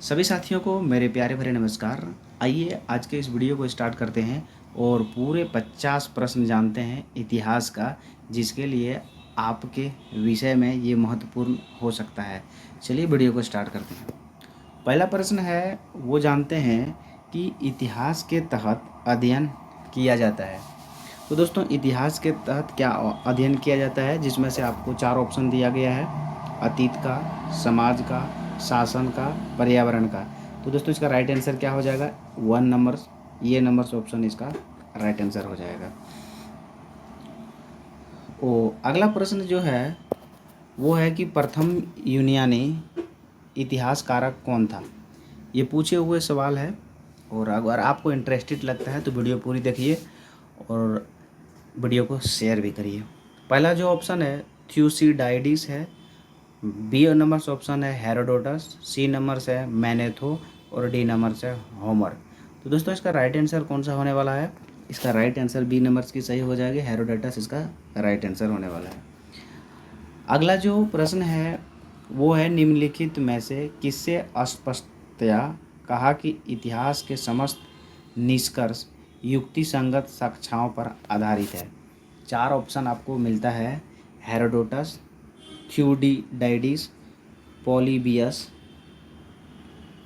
सभी साथियों को मेरे प्यारे भरे नमस्कार। आइए आज के इस वीडियो को स्टार्ट करते हैं और पूरे 50 प्रश्न जानते हैं इतिहास का, जिसके लिए आपके विषय में ये महत्वपूर्ण हो सकता है। चलिए वीडियो को स्टार्ट करते हैं। पहला प्रश्न है, वो जानते हैं कि इतिहास के तहत अध्ययन किया जाता है। तो दोस्तों, इतिहास के तहत क्या अध्ययन किया जाता है, जिसमें से आपको 4 ऑप्शन दिया गया है: अतीत का, समाज का, शासन का, पर्यावरण का। तो दोस्तों, इसका राइट आंसर क्या हो जाएगा? 1 नंबर, ये नंबर ऑप्शन इसका राइट आंसर हो जाएगा। अगला प्रश्न जो है वो है कि प्रथम यूनानी इतिहासकारक कौन था। ये पूछे हुए सवाल है, और अगर आपको इंटरेस्टेड लगता है तो वीडियो पूरी देखिए और वीडियो को शेयर भी करिए। पहला जो ऑप्शन है थ्यूसिडाइडिस है, बी नंबर से ऑप्शन है हेरोडोटस, सी नंबर से है मैनेथो और डी नंबर से होमर। तो दोस्तों, इसका राइट आंसर कौन सा होने वाला है? इसका राइट आंसर बी नंबर की सही हो जाएगी, हेरोडोटस इसका राइट आंसर होने वाला है। अगला जो प्रश्न है वो है, निम्नलिखित में से किससे स्पष्टतया कहा कि इतिहास के समस्त निष्कर्ष युक्ति संगत साक्ष्यों पर आधारित है। 4 ऑप्शन आपको मिलता है: हेरोडोटस, थ्यूडिडाइडिस, पॉलीबियस,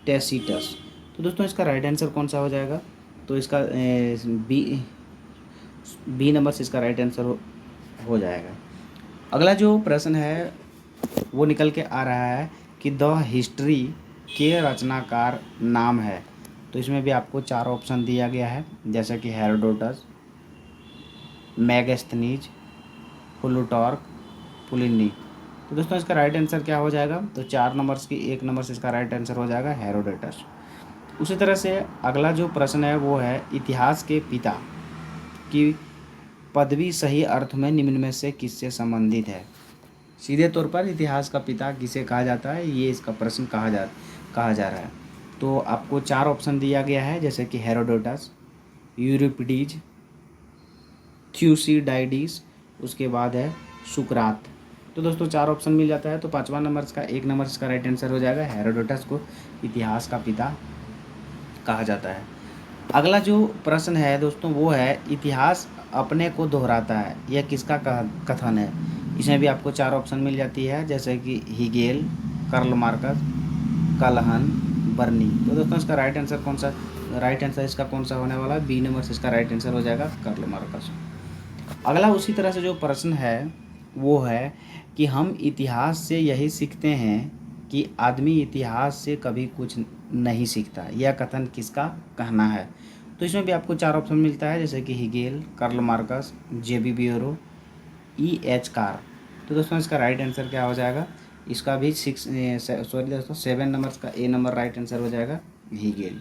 टेसिटस। तो दोस्तों, इसका राइट आंसर कौन सा हो जाएगा? तो इसका बी नंबर से इसका राइट आंसर हो जाएगा। अगला जो प्रश्न है वो निकल के आ रहा है कि द हिस्ट्री के रचनाकार नाम है। तो इसमें भी आपको 4 ऑप्शन दिया गया है, जैसे कि हेरोडोटस, मैगस्थनीज, प्लूटार्क, प्लिनी। तो दोस्तों, इसका राइट आंसर क्या हो जाएगा? तो 4 नंबर्स की 1 नंबर से इसका राइट आंसर हो जाएगा हेरोडोटस। उसी तरह से अगला जो प्रश्न है वो है, इतिहास के पिता की पदवी सही अर्थ में निम्न में से किससे संबंधित है। सीधे तौर पर इतिहास का पिता किसे कहा जाता है, ये इसका प्रश्न कहा जा रहा है। तो आपको 4 ऑप्शन दिया गया है, जैसे कि हेरोडोटस, यूरिपिडीज, थ्यूसिडाइडिस, उसके बाद है सुकरात। तो दोस्तों, 4 ऑप्शन मिल जाता है, तो 5वां नंबर का 1 नंबर इसका राइट आंसर हो जाएगा। हेरोडोटस को इतिहास का पिता कहा जाता है। अगला जो प्रश्न है दोस्तों वो है, इतिहास अपने को दोहराता है, यह किसका कथन है। इसमें भी आपको 4 ऑप्शन मिल जाती है, जैसे कि हीगेल, कार्ल मार्कस, कलहन, बर्नी। तो दोस्तों, इसका राइट आंसर इसका कौन सा होने वाला है? बी नंबर से इसका राइट आंसर हो जाएगा, कार्ल मार्कस। अगला उसी तरह से जो प्रश्न है वो है कि हम इतिहास से यही सीखते हैं कि आदमी इतिहास से कभी कुछ नहीं सीखता, यह कथन किसका कहना है। तो इसमें भी आपको 4 ऑप्शन मिलता है, जैसे कि हीगेल, कार्ल मार्कस, जेबी बियोरो, एच कार। तो दोस्तों, इसका राइट आंसर क्या हो जाएगा? इसका भी 7 नंबर का ए नंबर राइट आंसर हो जाएगा, हीगेल।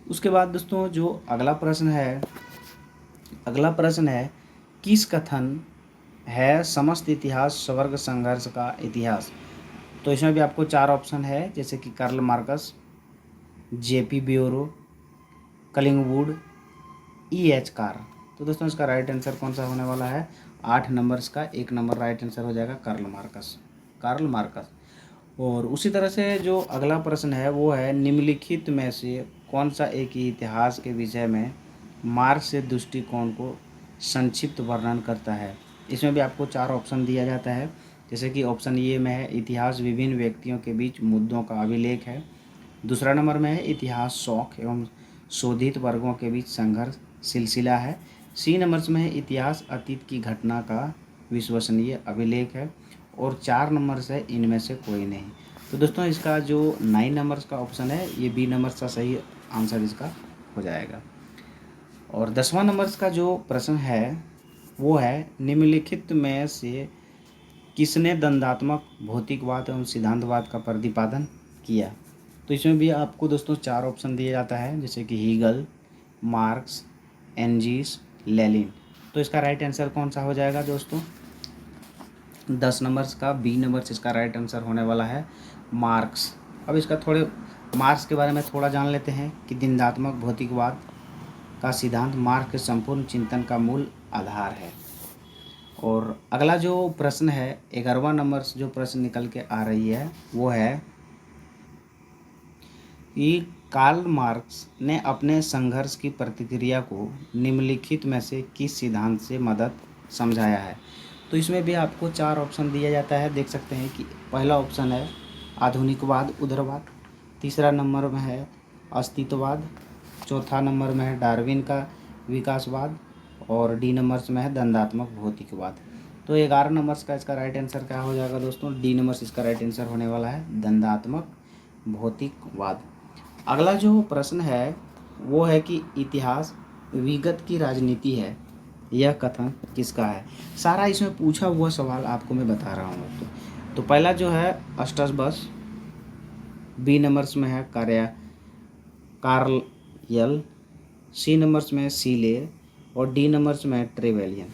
उसके बाद दोस्तों, जो अगला प्रश्न है, किस कथन है समस्त इतिहास स्वर्ग संघर्ष का इतिहास। तो इसमें भी आपको 4 ऑप्शन है, जैसे कि Karl Marx, JB Bury, Collingwood, H Carr. तो दोस्तों, इसका राइट आंसर कौन सा होने वाला है? 8 नंबर्स का 1 नंबर राइट आंसर हो जाएगा, कार्ल मार्कस। और उसी तरह से जो अगला प्रश्न है वो है, निम्नलिखित में से कौन सा एक ही इतिहास के विषय में मार्क्स के दृष्टिकोण को संक्षिप्त वर्णन करता है। इसमें भी आपको 4 ऑप्शन दिया जाता है, जैसे कि ऑप्शन ए में है, इतिहास विभिन्न व्यक्तियों के बीच मुद्दों का अभिलेख है। दूसरा नंबर में है, इतिहास शौक एवं शोधित वर्गों के बीच संघर्ष सिलसिला है। सी नंबर्स में है, इतिहास अतीत की घटना का विश्वसनीय अभिलेख है। और 4 नंबर से इनमें से कोई नहीं। तो दोस्तों, इसका जो 9 नंबर्स का ऑप्शन है, ये बी नंबर का सही आंसर इसका हो जाएगा। और 10वां नंबर का जो प्रश्न है वो है, निम्नलिखित में से किसने द्वंद्वात्मक भौतिकवाद एवं सिद्धांतवाद का प्रतिपादन किया। तो इसमें भी आपको दोस्तों 4 ऑप्शन दिया जाता है, जैसे कि हीगल, मार्क्स, एंजीस, लेनिन। तो इसका राइट आंसर कौन सा हो जाएगा दोस्तों? 10 नंबर्स का बी नंबर से इसका राइट आंसर होने वाला है, मार्क्स। अब इसका थोड़े मार्क्स के बारे में थोड़ा जान लेते हैं कि द्वंद्वात्मक भौतिकवाद का सिद्धांत मार्क्स के संपूर्ण चिंतन का मूल आधार है। और अगला जो प्रश्न है, 11वां नंबर जो प्रश्न निकल के आ रही है वो है, कि कार्ल मार्क्स ने अपने संघर्ष की प्रतिक्रिया को निम्नलिखित में से किस सिद्धांत से मदद समझाया है। तो इसमें भी आपको 4 ऑप्शन दिया जाता है। देख सकते हैं कि पहला ऑप्शन है आधुनिकवाद उदारवाद, तीसरा नंबर में है अस्तित्ववाद, चौथा नंबर में है डार्विन का विकासवाद और डी नंबर्स में है दंडात्मक भौतिकवाद। तो 11 नंबर्स का इसका राइट आंसर क्या हो जाएगा दोस्तों, डी नंबर्स इसका राइट आंसर होने वाला है दंडात्मक भौतिकवाद। अगला जो प्रश्न है वो है कि इतिहास विगत की राजनीति है, यह कथन किसका है। सारा इसमें पूछा हुआ सवाल आपको मैं बता रहा हूँ। तो पहला जो है अस्टसबस, बी नंबर्स में है कार्ल यल, सी नंबर्स में सीले और डी नंबर्स में ट्रेवेलियन।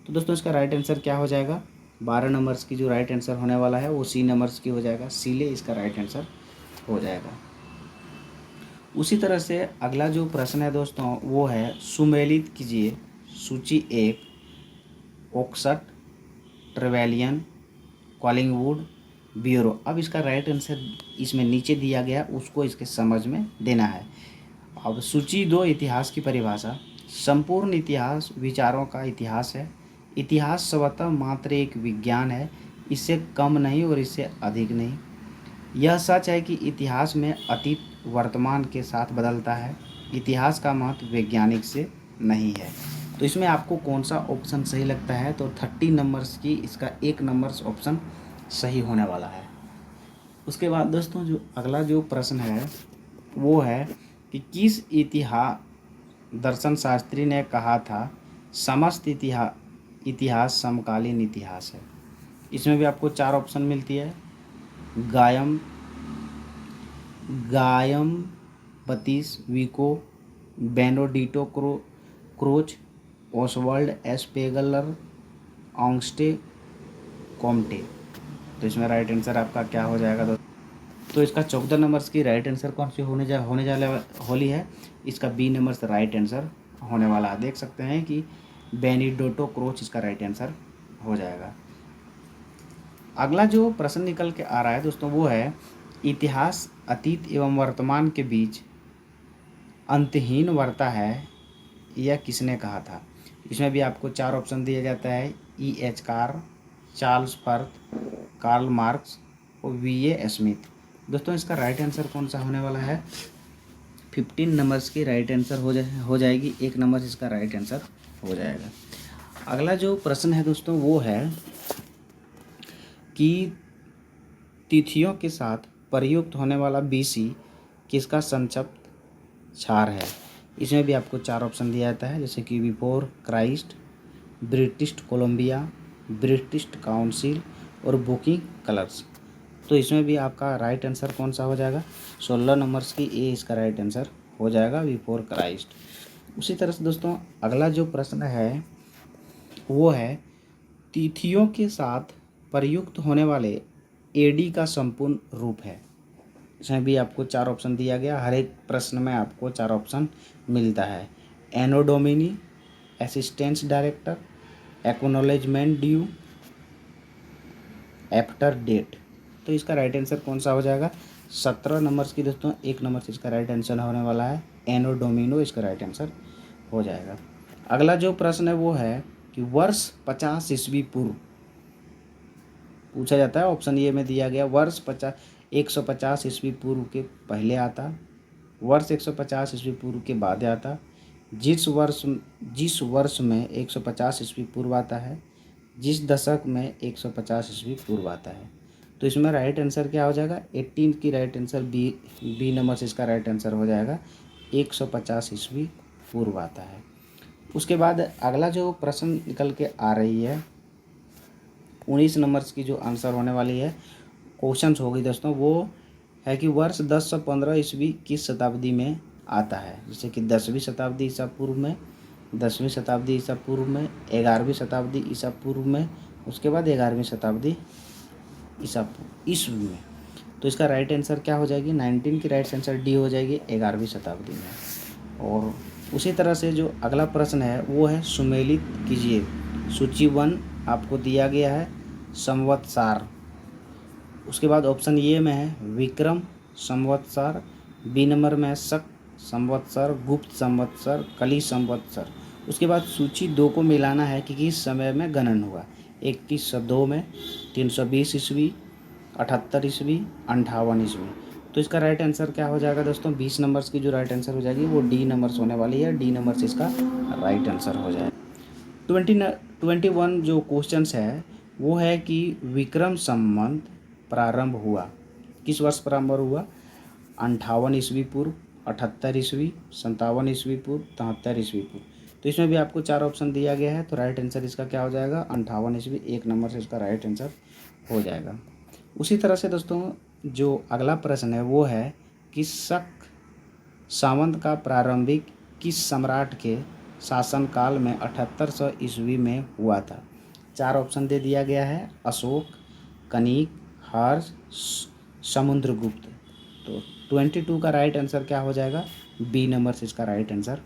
तो दोस्तों इसका राइट आंसर क्या हो जाएगा, 12 नंबर्स की जो राइट आंसर होने वाला है वो सी नंबर्स की हो जाएगा, सीले इसका राइट आंसर हो जाएगा। उसी तरह से अगला जो प्रश्न है दोस्तों वो है सुमेलित कीजिए सूची 1, ओक्सट, ट्रेवेलियन, कॉलिंगवुड, ब्यूरो। अब इसका राइट आंसर इसमें नीचे दिया गया, उसको इसके समझ में देना है। अब सूची 2 इतिहास की परिभाषा, संपूर्ण इतिहास विचारों का इतिहास है। इतिहास स्वतः मात्र एक विज्ञान है, इससे कम नहीं और इससे अधिक नहीं। यह सच है कि इतिहास में अतीत वर्तमान के साथ बदलता है। इतिहास का महत्व वैज्ञानिक से नहीं है। तो इसमें आपको कौन सा ऑप्शन सही लगता है, तो 30 नंबर्स की इसका 1 नंबर्स ऑप्शन सही होने वाला है। उसके बाद दोस्तों जो अगला जो प्रश्न है वो है कि किस दर्शन शास्त्री ने कहा था समस्त इतिहास समकालीन इतिहास है। इसमें भी आपको 4 ऑप्शन मिलती है, Giambattista, Vico, Benedetto Croce, Oswald Spengler, Auguste Comte. तो इसमें राइट आंसर आपका क्या हो जाएगा दोस्तों, तो इसका 14 नंबर्स की राइट आंसर कौन सी होली है, इसका बी नंबर्स राइट आंसर होने वाला है। देख सकते हैं कि बेनिडोटो क्रोच इसका राइट आंसर हो जाएगा। अगला जो प्रश्न निकल के आ रहा है दोस्तों वो है इतिहास अतीत एवं वर्तमान के बीच अंतहीन वार्ता है, यह किसने कहा था। इसमें भी आपको 4 ऑप्शन दिया जाता है, E.H. Carr, Charles Firth, Karl Marx और V.A. स्मिथ। दोस्तों इसका राइट आंसर कौन सा होने वाला है, 15 नंबर्स की राइट आंसर हो जाएगी, 1 नंबर इसका राइट आंसर हो जाएगा। अगला जो प्रश्न है दोस्तों वो है कि तिथियों के साथ प्रयुक्त होने वाला BC किसका संक्षिप्त क्षार है। इसमें भी आपको 4 ऑप्शन दिया जाता है, जैसे कि before Christ, British Columbia, British council और बुकिंग कलर्स। तो इसमें भी आपका राइट आंसर कौन सा हो जाएगा, 16 नंबर्स की ए इसका राइट आंसर हो जाएगा, बिफोर क्राइस्ट। उसी तरह से दोस्तों अगला जो प्रश्न है वो है तिथियों के साथ प्रयुक्त होने वाले AD का संपूर्ण रूप है। इसमें भी आपको 4 ऑप्शन दिया गया, हर एक प्रश्न में आपको 4 ऑप्शन मिलता है, Anno Domini, assistance director, acknowledgement due, after date. तो इसका राइट आंसर कौन सा हो जाएगा, 17 नंबर्स की दोस्तों 1 नंबर से इसका राइट आंसर होने वाला है, एनो डोमिनो इसका राइट आंसर हो जाएगा। अगला जो प्रश्न है वो है कि वर्ष 50 ईस्वी पूर्व पूछा जाता है, ऑप्शन ए में दिया गया वर्ष 150 ईस्वी पूर्व के पहले आता, वर्ष 150 ईस्वी पूर्व के बाद आता, जिस वर्ष में 150 ईस्वी पूर्व आता है, जिस दशक में 150 ईस्वी पूर्व आता है। तो इसमें राइट आंसर क्या हो जाएगा, 18 की राइट आंसर बी नंबर से इसका राइट आंसर हो जाएगा, 150 ईस्वी पूर्व आता है। उसके बाद अगला जो प्रश्न निकल के आ रही है 19 नंबर्स की जो आंसर होने वाली है क्वेश्चंस होगी दोस्तों, वो है कि वर्ष 1015 ईस्वी किस शताब्दी में आता है। जैसे कि 10वीं शताब्दी ईसा पूर्व में, 10वीं शताब्दी ईसा पूर्व में, 11वीं शताब्दी ईसा पूर्व में, उसके बाद 11वीं शताब्दी ईस्वी में। तो इसका राइट आंसर क्या हो जाएगी, 19 की राइट आंसर डी हो जाएगी, 11वीं शताब्दी में। और उसी तरह से जो अगला प्रश्न है वो है सुमेलित कीजिए सूची 1 आपको दिया गया है संवत्सर। उसके बाद ऑप्शन ए में है विक्रम संवत्सर, बी नंबर में है शक संवत्सर, गुप्त संवत्सर, कली संवत्सर। उसके बाद सूची 2 को मिलाना है कि किस समय में गणन हुआ। 3102 में, 320 ईस्वी, 78 ईस्वी, 58 ईस्वी। तो इसका राइट आंसर क्या हो जाएगा दोस्तों? 20 नंबर्स की जो राइट आंसर हो जाएगी वो डी नंबर्स होने वाली है। डी नंबर्स इसका राइट आंसर हो जाएगा। 21 जो क्वेश्चंस है वो है कि विक्रम संवत प्रारंभ हुआ किस वर्ष प्रारंभ हुआ? 58 ईस्वी पूर्व, 78 ईस्वी, 57 ईस्वी पूर्व, 73 ईस्वी पूर्व। तो इसमें भी आपको 4 ऑप्शन दिया गया है। तो राइट आंसर इसका क्या हो जाएगा? 58 ईस्वी। 1 नंबर से इसका राइट आंसर हो जाएगा। उसी तरह से दोस्तों जो अगला प्रश्न है वो है कि शक सावंत का प्रारंभिक किस सम्राट के शासनकाल में 7800 ईस्वी में हुआ था? 4 ऑप्शन दे दिया गया है, अशोक, कनिक, हर्ष, समुद्रगुप्त। तो 22 का राइट आंसर क्या हो जाएगा? बी नंबर से इसका राइट आंसर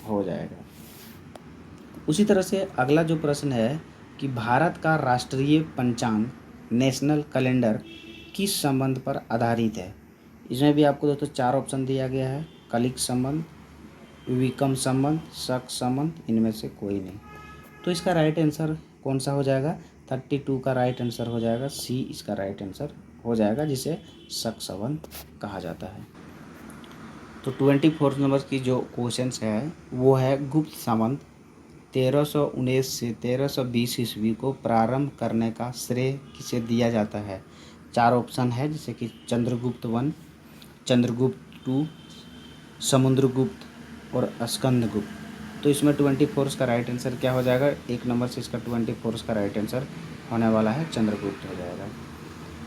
हो जाएगा। उसी तरह से अगला जो प्रश्न है कि भारत का राष्ट्रीय पंचांग नेशनल कैलेंडर किस संबंध पर आधारित है? इसमें भी आपको दोस्तों 4 ऑप्शन दिया गया है, कलिक संबंध, विकम संबंध, शक संबंध, इनमें से कोई नहीं। तो इसका राइट आंसर कौन सा हो जाएगा? 32 का राइट आंसर हो जाएगा, सी इसका राइट आंसर हो जाएगा, जिसे शक संबंध कहा जाता है। तो 24 नंबर की जो क्वेश्चंस है वो है गुप्त संबंध 1319 से 1320 ईस्वी को प्रारंभ करने का श्रेय किसे दिया जाता है? 4 ऑप्शन है, जैसे कि चंद्रगुप्त 1, चंद्रगुप्त 2, समुद्रगुप्त और स्कंदगुप्त। तो इसमें 24 का राइट आंसर क्या हो जाएगा? 1 नंबर से इसका 24 का राइट आंसर होने वाला है, चंद्रगुप्त हो जाएगा।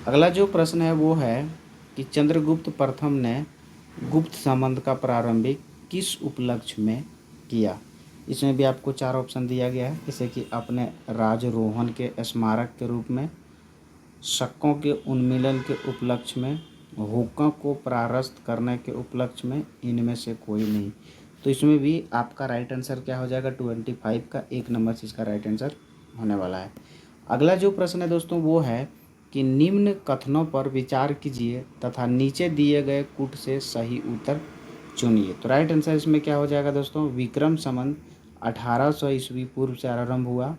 अगला जो प्रश्न है वो है कि चंद्रगुप्त प्रथम ने गुप्त संबंध का प्रारंभिक किस उपलक्ष्य में किया? इसमें भी आपको 4 ऑप्शन दिया गया है, जैसे कि अपने राजरोहण के स्मारक के रूप में, शकों के उन्मूलन के उपलक्ष्य में, हुक्का को परास्त करने के उपलक्ष्य में, इनमें से कोई नहीं। तो इसमें भी आपका राइट आंसर क्या हो जाएगा? 25 का 1 नंबर से इसका राइट आंसर होने वाला है। अगला जो प्रश्न है दोस्तों वो है कि निम्न कथनों पर विचार कीजिए तथा नीचे दिए गए कूट से सही उत्तर चुनिए। तो राइट आंसर इसमें क्या हो जाएगा दोस्तों? विक्रम संवत 1800 ईस्वी पूर्व से आरंभ हुआ,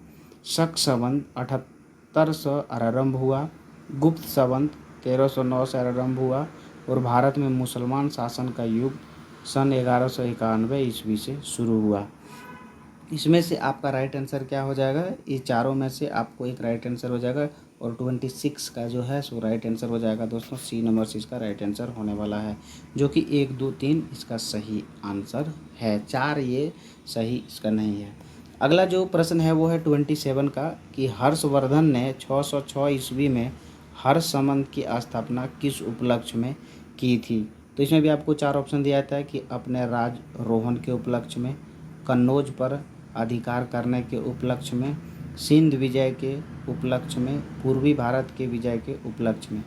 शक संवत 7800 आरंभ हुआ, गुप्त संवत 1309 से आरंभ हुआ और भारत में मुसलमान शासन का युग सन 1191 ईस्वी से शुरू हुआ। इसमें से आपका राइट आंसर क्या हो जाएगा? ये चारों में से आपको एक राइट आंसर हो जाएगा और 26 का जो है सो राइट आंसर हो जाएगा दोस्तों, सी नंबर से इसका राइट आंसर होने वाला है, जो कि 1, 2, 3 इसका सही आंसर है। 4 ये सही इसका नहीं है। अगला जो प्रश्न है वो है 27 का कि हर्षवर्धन ने 606 ईस्वी में हर्ष संबंध की स्थापना किस उपलक्ष्य में की थी? तो इसमें भी आपको 4 ऑप्शन दिया जाता है कि अपने राजरोहण के उपलक्ष्य में, कन्नौज पर अधिकार करने के उपलक्ष्य में, सिंध विजय के उपलक्ष्य में, पूर्वी भारत के विजय के उपलक्ष्य में।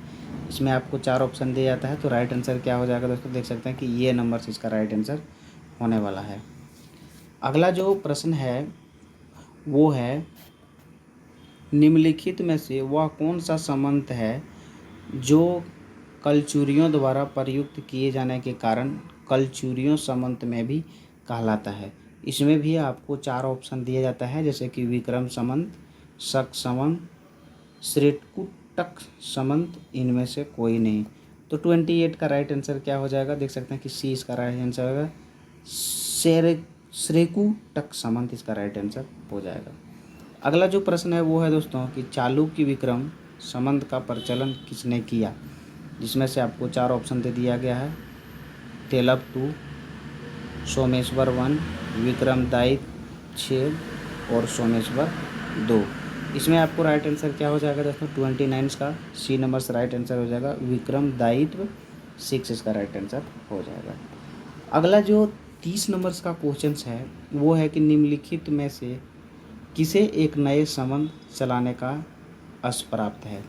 इसमें आपको 4 ऑप्शन दिया जाता है। तो राइट आंसर क्या हो जाएगा दोस्तों? देख सकते हैं कि ये नंबर से इसका राइट आंसर होने वाला है। अगला जो प्रश्न है वो है निम्नलिखित में से वह कौन सा संबंध है जो कलचुरियों द्वारा प्रयुक्त किए जाने के कारण कलचुरियों संबंध में भी कहलाता है? इसमें भी आपको 4 ऑप्शन दिया जाता है, जैसे कि विक्रम संबंध, शक संबंध, श्रेष्ठकुटक संबंध, इनमें से कोई नहीं। तो 28 का राइट आंसर क्या हो जाएगा? देख सकते हैं कि सी इसका राइट आंसर होगा, श्रेष्ठकुटक संबंध इसका राइट आंसर हो जाएगा। अगला जो प्रश्न है वो है दोस्तों कि चालुक्य विक्रम संबंध का प्रचलन किसने किया? जिसमें से आपको 4 ऑप्शन दे दिया गया है, तेलप 2, सोमेश्वर 1, विक्रमदायित्य 6 और सोमेश्वर 2। इसमें आपको राइट आंसर क्या हो जाएगा दोस्तों? 29 का सी नंबर से राइट आंसर हो जाएगा, विक्रमदायित्य 6 इसका राइट आंसर हो जाएगा। अगला जो 30 नंबर्स का क्वेश्चन है वो है कि निम्नलिखित में से किसे एक नए संबंध चलाने का अश प्राप्त है?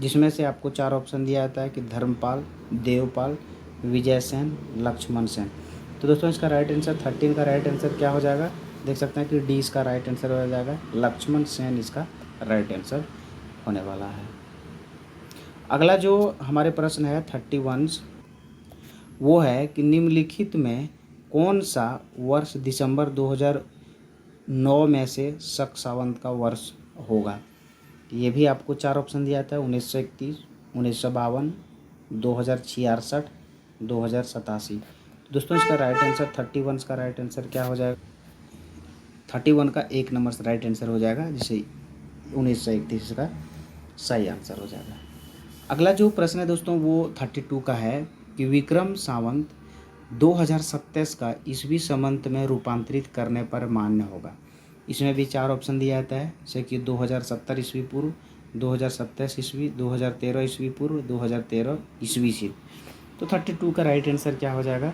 जिसमें से आपको 4 ऑप्शन दिया जाता है कि धर्मपाल, देवपाल, विजय सेन, लक्ष्मण सेन। तो दोस्तों इसका राइट आंसर 13 का राइट आंसर क्या हो जाएगा? देख सकते हैं कि डी इसका राइट आंसर हो जाएगा, लक्ष्मण सेन इसका राइट आंसर होने वाला है। अगला जो हमारे प्रश्न है 31, वो है कि निम्नलिखित में कौन सा वर्ष दिसंबर 2009 में से शक सावंत का वर्ष होगा। ये भी आपको 4 ऑप्शन दिया था, 1931, 1952, 2066, 2087। दोस्तों इसका राइट आंसर 31 का राइट आंसर क्या हो जाएगा, 31 का 1 नंबर से राइट आंसर हो जाएगा, जिसे 1931 का सही आंसर हो जाएगा। अगला जो प्रश्न है दोस्तों वो 32 का है कि विक्रम संवत 2027 का ईस्वी संवत में रूपांतरित करने पर मान्य होगा। इसमें भी 4 ऑप्शन दिया जाता है, जैसे कि 2070 ईस्वी पूर्व, 2027 ईस्वी, 2013 ईस्वी पूर्व, 2013 ईस्वी से। तो 32 का राइट आंसर क्या हो जाएगा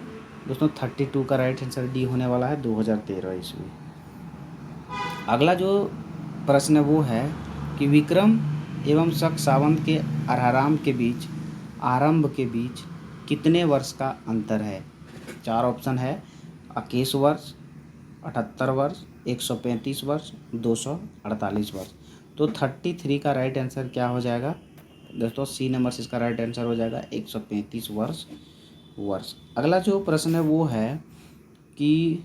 दोस्तों, 32 का राइट आंसर डी होने वाला है, 2013 ईस्वी। अगला जो प्रश्न है वो है कि विक्रम एवं शक सावंत के आरंभ के बीच कितने वर्ष का अंतर है। 4 ऑप्शन है, 21 वर्ष, 78 वर्ष, 135 वर्ष, 248 वर्ष। तो 33 का राइट आंसर क्या हो जाएगा दोस्तों, सी नंबर से इसका राइट आंसर हो जाएगा 135 वर्ष। अगला जो प्रश्न है वो है कि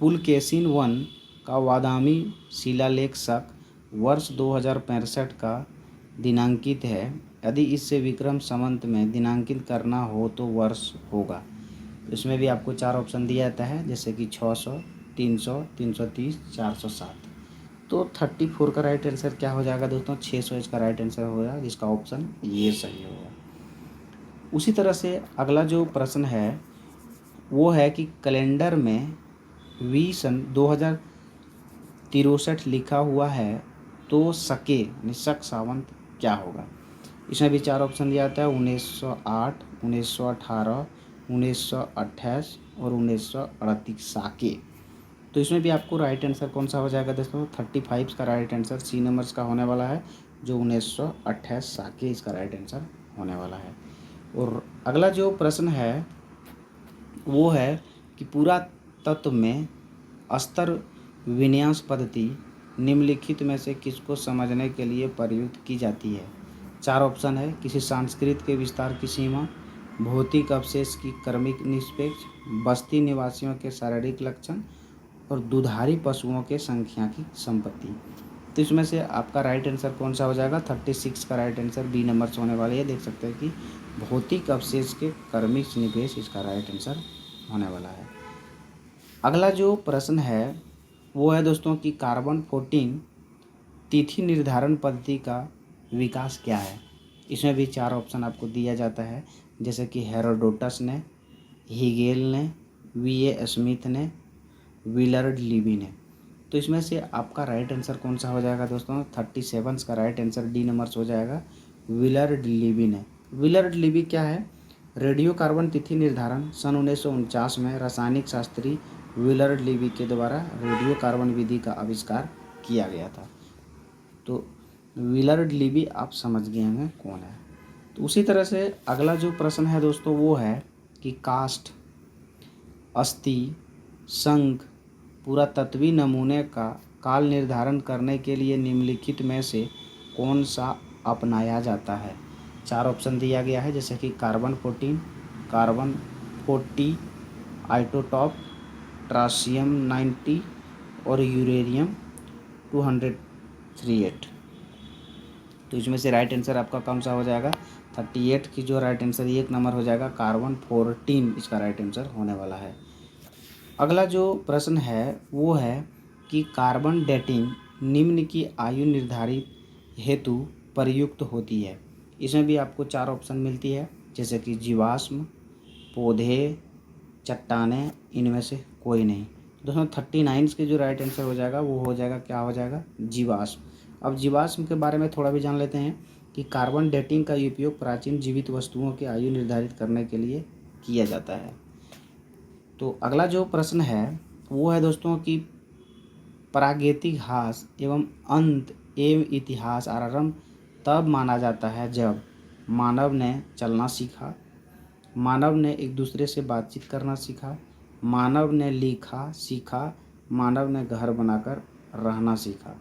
पुलकेशिन वन का वादामी शिलालेख शक वर्ष 2065 का दिनांकित है। यदि इससे विक्रम संवत में दिनांकित करना हो तो वर्ष होगा। इसमें भी आपको 4 ऑप्शन दिया जाता है, जैसे कि 600, 300, 330, 407। तो 34 का राइट आंसर क्या हो जाएगा दोस्तों, 600 इसका राइट आंसर होगा, जिसका ऑप्शन ये सही होगा। उसी तरह से अगला जो प्रश्न है वो है कि कैलेंडर में सन 2063 लिखा हुआ है तो शक सावंत क्या होगा। इसमें भी 4 ऑप्शन दिया जाता है, 1908, 1918, 1928 और 1938 साके। तो इसमें भी आपको राइट आंसर कौन सा हो जाएगा दोस्तों, 35 का राइट आंसर सी नंबर्स का होने वाला है, जो 1928 साके इसका राइट आंसर होने वाला है। और अगला जो प्रश्न है वो है कि पुरातत्व में स्तर विन्यास पद्धति निम्नलिखित में से किसको समझने के लिए प्रयुक्त की जाती है। 4 ऑप्शन है, किसी संस्कृत के विस्तार की सीमा, भौतिक अवशेष की क्रमिक निष्पेक्ष, बस्ती निवासियों के शारीरिक लक्षण और दुधारी पशुओं के संख्या की संपत्ति। तो इसमें से आपका राइट आंसर कौन सा हो जाएगा, 36 का राइट आंसर बी नंबर से होने वाला है। देख सकते हैं कि भौतिक अवशेष के क्रमिक निवेश इसका राइट आंसर होने वाला है। अगला जो प्रश्न है वो है दोस्तों कि कार्बन 14 तिथि निर्धारण पद्धति का विकास क्या है। इसमें भी 4 ऑप्शन आपको दिया जाता है, जैसे कि हेरोडोटस ने, हीगेल ने, वी.ए. स्मिथ ने, विलर्ड लिबी ने। तो इसमें से आपका राइट आंसर कौन सा हो जाएगा दोस्तों, 37 का राइट आंसर डी नंबर से हो जाएगा, विलर्ड लिबी ने। विलर्ड लिबी क्या है, रेडियो कार्बन तिथि निर्धारण सन 1949 में रासायनिक शास्त्री विलर्ड लिबी के द्वारा रेडियो कार्बन विधि का आविष्कार किया गया था। तो विलर्ड लिबी आप समझ गए होंगे कौन है। तो उसी तरह से अगला जो प्रश्न है दोस्तों वो है कि काष्ठ, अस्थि, शंख, पुरातत्वीय नमूने का काल निर्धारण करने के लिए निम्नलिखित में से कौन सा अपनाया जाता है। 4 ऑप्शन दिया गया है, जैसे कि कार्बन 14, कार्बन 40, आइसोटॉप, ट्रांसियम 90 और यूरेनियम 238। तो इसमें से राइट आंसर आपका कौन सा हो जाएगा, 38 की जो राइट आंसर 1 नंबर हो जाएगा, कार्बन 14 इसका राइट आंसर होने वाला है। अगला जो प्रश्न है वो है कि कार्बन डेटिंग निम्न की आयु निर्धारित हेतु प्रयुक्त होती है। इसमें भी आपको 4 ऑप्शन मिलती है, जैसे कि जीवाश्म, पौधे, चट्टानें, इनमें से कोई नहीं। दोस्तों 39 के जो राइट आंसर हो जाएगा वो हो जाएगा, क्या हो जाएगा, जीवाश्म। अब जीवाश्म के बारे में थोड़ा भी जान लेते हैं कि कार्बन डेटिंग का उपयोग प्राचीन जीवित वस्तुओं की आयु निर्धारित करने के लिए किया जाता है। तो अगला जो प्रश्न है वो है दोस्तों कि प्रागैतिहास एवं अंत एवं इतिहास आरंभ तब माना जाता है जब मानव ने चलना सीखा, मानव ने एक दूसरे से बातचीत करना सीखा, मानव ने लिखा सीखा, मानव ने घर बनाकर रहना सीखा।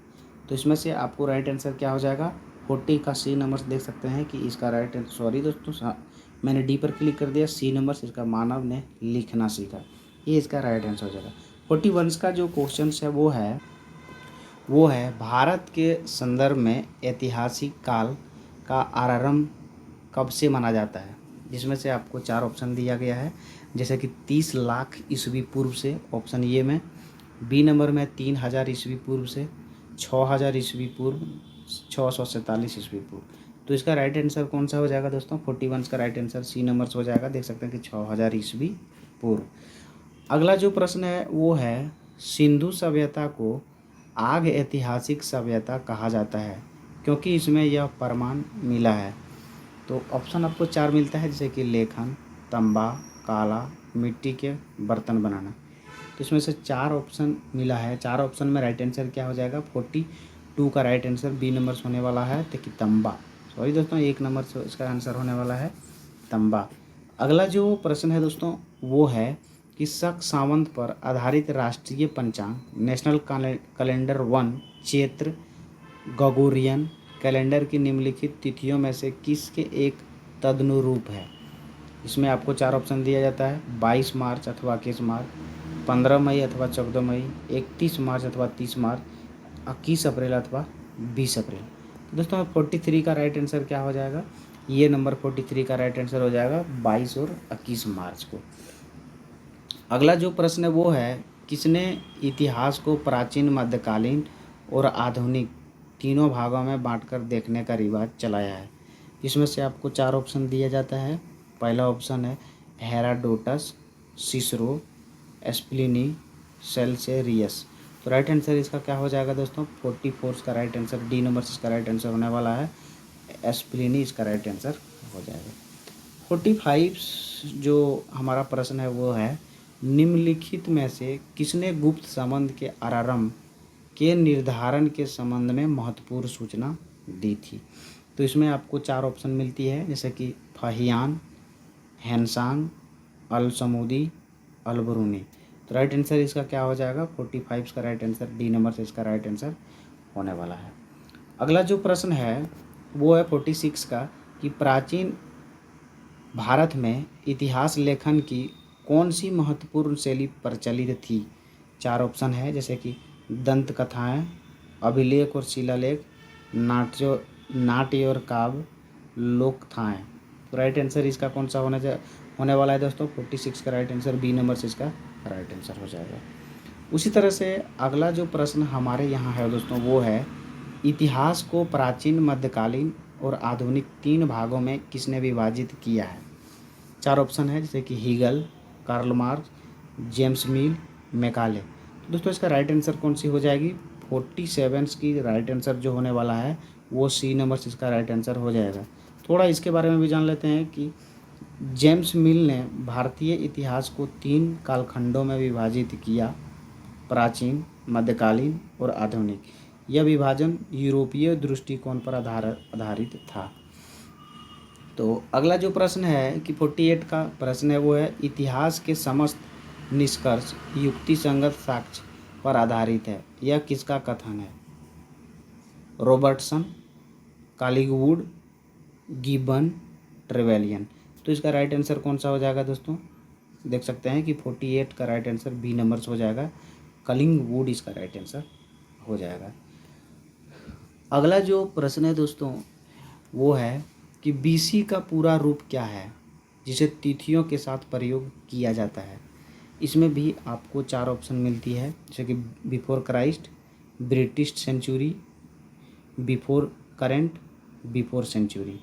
तो इसमें से आपको राइट आंसर क्या हो जाएगा, 40 का सी नंबर से देख सकते हैं कि इसका राइट आंसर, सॉरी दोस्तों मैंने डी पर क्लिक कर दिया। सी नंबर से इसका मानव ने लिखना सीखा, ये इसका राइट आंसर हो जाएगा। 41 का जो क्वेश्चन है वो है भारत के संदर्भ में ऐतिहासिक काल का आरंभ कब से माना जाता है, जिसमें से आपको 4 ऑप्शन दिया गया है, जैसे कि 30 लाख ईस्वी पूर्व से ऑप्शन ए में, बी नंबर में 3000 ईस्वी पूर्व से, 6000 ईस्वी पूर्व, 647 ईस्वी पूर्व। तो इसका राइट आंसर कौन सा हो जाएगा दोस्तों? 41 का राइट आंसर सी नंबर से हो जाएगा। देख सकते हैं कि 6000 ईस्वी पूर्व। अगला जो प्रश्न है वो है सिंधु सभ्यता को आग ऐतिहासिक सभ्यता कहा जाता है क्योंकि इसमें यह प्रमाण मिला है। तो ऑप्शन आपको 4 मिलता है, जैसे कि लेखन, तांबा, काला, मिट्टी के बर्तन बनाना। तो इसमें से 4 ऑप्शन मिला है। 4 ऑप्शन में राइट आंसर क्या हो जाएगा? 42 का राइट आंसर बी नंबर से होने वाला है, तो कि तांबा। सॉरी दोस्तों, 1 नंबर से इसका आंसर होने वाला है तांबा। अगला जो प्रश्न है दोस्तों वो है कि शक सावंत पर आधारित राष्ट्रीय पंचांग national calendar 1 Chaitra Gregorian calendar की निम्नलिखित तिथियों में से किसके एक तदनुरूप है? इसमें आपको 4 ऑप्शन दिया जाता है, 22 मार्च अथवा 21 मार्च, 15 मई अथवा 14 मई, 31 मार्च अथवा 30 मार्च, 21 अप्रैल अथवा 20 अप्रैल। तो दोस्तों 43 का राइट आंसर क्या हो जाएगा? ये नंबर 43 का राइट आंसर हो जाएगा 22 और 21 मार्च को। अगला जो प्रश्न है वो है किसने इतिहास को प्राचीन, मध्यकालीन और आधुनिक तीनों भागों में बांटकर देखने का रिवाज चलाया है? इसमें से आपको 4 ऑप्शन दिया जाता है। पहला ऑप्शन है हेराडोटस, सिसरो, एस्प्लिनी, सेल्सेरियस। तो राइट आंसर इसका क्या हो जाएगा दोस्तों? 44 का राइट आंसर डी नंबर से इसका राइट आंसर होने वाला है, एस्प्लिनी इसका राइट आंसर हो जाएगा। 45 जो हमारा प्रश्न है वो है निम्नलिखित में से किसने गुप्त संबंध के आरंभ के निर्धारण के संबंध में महत्वपूर्ण सूचना दी थी? तो इसमें आपको 4 ऑप्शन मिलती है, जैसे कि फहियान, हैंसांग, अल समुदी, अलबरूनी। तो राइट आंसर इसका क्या हो जाएगा? 45 का राइट आंसर डी नंबर से इसका राइट आंसर होने वाला है। अगला जो प्रश्न है वो है 46 का कि प्राचीन भारत में इतिहास लेखन की कौन सी महत्वपूर्ण शैली प्रचलित थी? 4 ऑप्शन है, जैसे कि दंत कथाएँ, अभिलेख और शिलालेख, नाट्य और काव्य, लोकथाएँ। तो राइट आंसर इसका कौन सा होने वाला है दोस्तों? 46 का राइट आंसर बी नंबर से इसका राइट आंसर हो जाएगा। उसी तरह से अगला जो प्रश्न हमारे यहाँ है दोस्तों वो है इतिहास को प्राचीन, मध्यकालीन और आधुनिक 3 भागों में किसने विभाजित किया है? 4 ऑप्शन है, जैसे कि Hegel, Karl Marx, James Mill, Macaulay. तो दोस्तों इसका राइट आंसर कौन सी हो जाएगी? 47 की राइट आंसर जो होने वाला है वो सी नंबर से इसका राइट आंसर हो जाएगा। थोड़ा इसके बारे में भी जान लेते हैं कि जेम्स मिल ने भारतीय इतिहास को 3 कालखंडों में विभाजित किया, प्राचीन, मध्यकालीन और आधुनिक। यह विभाजन यूरोपीय दृष्टिकोण पर आधारित था। तो अगला जो प्रश्न है कि 48 का प्रश्न है वो है इतिहास के समस्त निष्कर्ष युक्ति संगत साक्ष्य पर आधारित है, यह किसका कथन है? Robertson, Collingwood, Gibbon, Trevelyan. तो इसका राइट आंसर कौन सा हो जाएगा दोस्तों? देख सकते हैं कि 48 का राइट आंसर बी नंबर से हो जाएगा, कलिंगवुड इसका राइट आंसर हो जाएगा। अगला जो प्रश्न है दोस्तों वो है कि बीसी का पूरा रूप क्या है जिसे तिथियों के साथ प्रयोग किया जाता है? इसमें भी आपको 4 ऑप्शन मिलती है, जैसे कि before Christ, British century, before current, before century.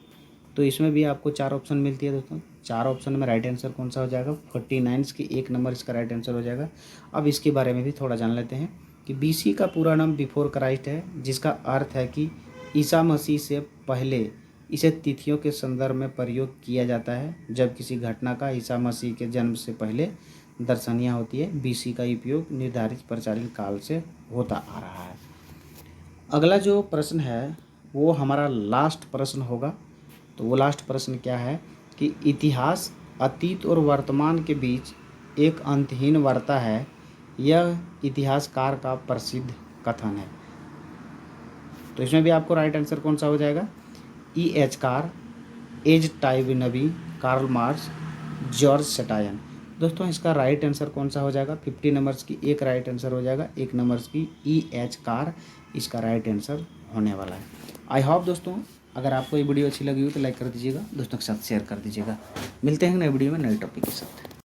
तो इसमें भी आपको 4 ऑप्शन मिलती है दोस्तों। 4 ऑप्शन में राइट आंसर कौन सा हो जाएगा? 49 की 1 नंबर इसका राइट आंसर हो जाएगा। अब इसके बारे में भी थोड़ा जान लेते हैं कि बीसी का पूरा नाम बिफोर क्राइस्ट है, जिसका अर्थ है कि ईसा मसीह से पहले। इसे तिथियों के संदर्भ में प्रयोग किया जाता है जब किसी घटना का ईसा मसीह के जन्म से पहले दर्शनीय होती है। बीसी का उपयोग निर्धारित प्रचलित काल से होता आ रहा है। अगला जो प्रश्न है वो हमारा लास्ट प्रश्न होगा। तो वो लास्ट प्रश्न क्या है कि इतिहास अतीत और वर्तमान के बीच एक अंतहीन वार्ता है, यह इतिहासकार का प्रसिद्ध कथन है। तो इसमें भी आपको राइट आंसर कौन सा हो जाएगा? E H Carr, AJ Toynbee, Karl Marx, George सटायन। दोस्तों इसका राइट आंसर कौन सा हो जाएगा? 50 नंबर्स की एक राइट आंसर हो जाएगा, 1 नंबर्स की EH कार इसका राइट आंसर होने वाला है। आई होप दोस्तों अगर आपको ये वीडियो अच्छी लगी हो तो लाइक कर दीजिएगा, दोस्तों के साथ शेयर कर दीजिएगा। मिलते हैं नए वीडियो में नए टॉपिक के साथ।